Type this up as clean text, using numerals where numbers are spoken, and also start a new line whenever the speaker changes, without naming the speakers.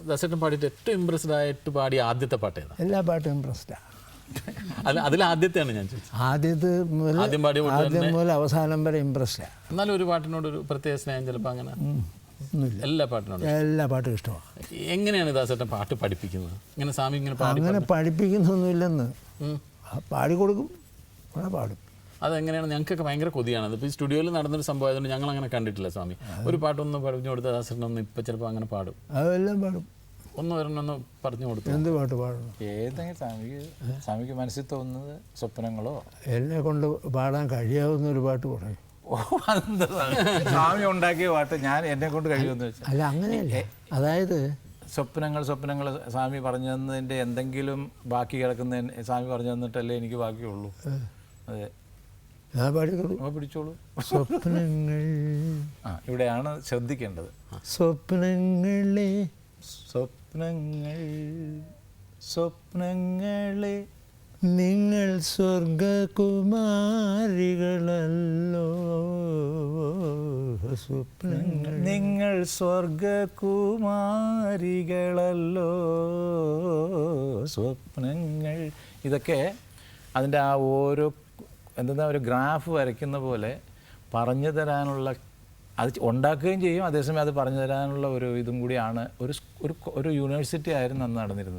ദാസേട്ടൻ പാടിയിട്ട് ഏറ്റവും ഇമ്പ്രസ്ഡ് ആയിട്ട് പാടിയ ആദ്യത്തെ പാട്ട് ഏതാ?
എല്ലാ പാട്ടും ഇമ്പ്രസ്ഡാണ്.
അതിൽ ആദ്യത്തെയാണ് ഞാൻ ചോദിച്ചത്. ആദ്യം പാടിയ പാട്ട്
ആദ്യം
തന്നെ.
മുതൽ അവസാനം വരെ ഇമ്പ്രസ്ഡാണ്.
എന്നാലും ഒരു പാട്ടിനോട് ഒരു പ്രത്യേക സ്നേഹം ചിലപ്പോൾ അങ്ങനെ
ഒന്നുമില്ല,
എല്ലാ പാട്ടിനോടും.
എല്ലാ പാട്ടും ഇഷ്ടമാണ്.
എങ്ങനെയാണ് ദാസേട്ടൻ പാട്ട് പഠിപ്പിക്കുന്നത്? ഇങ്ങനെ സ്വാമി ഇങ്ങനെ പാടി
അങ്ങനെ പഠിപ്പിക്കുന്നൊന്നുമില്ലെന്ന്, പാടിക്കൊടുക്കും, അവിടെ പാടും.
അതെങ്ങനെയാണ്? ഞങ്ങൾക്കൊക്കെ ഭയങ്കര കൊതിയാണ്. അതിപ്പോൾ ഈ സ്റ്റുഡിയോയിൽ നടന്നൊരു സംഭവം ആയതുകൊണ്ട് ഞങ്ങൾ അങ്ങനെ കണ്ടിട്ടില്ല. സ്വാമി ഒരു പാട്ടൊന്ന് പറഞ്ഞു കൊടുത്ത ദാസേട്ടനൊന്ന് ഇപ്പം ചിലപ്പോൾ അങ്ങനെ പാടും.
അതെല്ലാം പാടും.
ഒരെണ്ണൊന്ന് പറഞ്ഞു കൊടുത്തു.
എന്ത് പാട്ട് പാടണം?
ഏതെങ്കിലും സ്വാമിക്ക് മനസ്സിൽ തോന്നുന്നത്, സ്വപ്നങ്ങളോ?
എന്നെ കൊണ്ട് പാടാൻ കഴിയാവുന്ന ഒരു പാട്ട് പറയും.
സ്വാമി ഉണ്ടാക്കിയ പാട്ട് ഞാൻ എന്നെ കൊണ്ട് കഴിയുമെന്ന് വെച്ചാൽ
അല്ല, അങ്ങനെയല്ലേ. അതായത്
സ്വപ്നങ്ങൾ സ്വാമി പറഞ്ഞു തന്നതിൻ്റെ എന്തെങ്കിലും ബാക്കി കിടക്കുന്ന സ്വാമി പറഞ്ഞു തന്നിട്ടല്ലേ എനിക്ക് ബാക്കിയുള്ളൂ. അതെ,
ഞാൻ പാടിക്കൊള്ളൂ.
അപ്പോൾ പിടിച്ചോളൂ.
സ്വപ്നങ്ങൾ,
ഇവിടെയാണ് ശ്രദ്ധിക്കേണ്ടത്.
സ്വപ്നങ്ങളെ
സ്വപ്നങ്ങൾ സ്വപ്നങ്ങളെ
നിങ്ങൾ സ്വർഗകുമാരികളല്ലോ. സ്വപ്നങ്ങൾ
നിങ്ങൾ സ്വർഗകുമാരികളല്ലോ. സ്വപ്നങ്ങൾ, ഇതൊക്കെ അതിൻ്റെ ആ ഓരോ എന്താ ഒരു ഗ്രാഫ് വരയ്ക്കുന്ന പോലെ പറഞ്ഞു തരാനുള്ള, അത് ഉണ്ടാക്കുകയും ചെയ്യും, അതേസമയം അത് പറഞ്ഞു തരാനുള്ള ഒരു ഇതും കൂടിയാണ്. ഒരു യൂണിവേഴ്സിറ്റി ആയിരുന്നു അന്ന് നടന്നിരുന്നത്.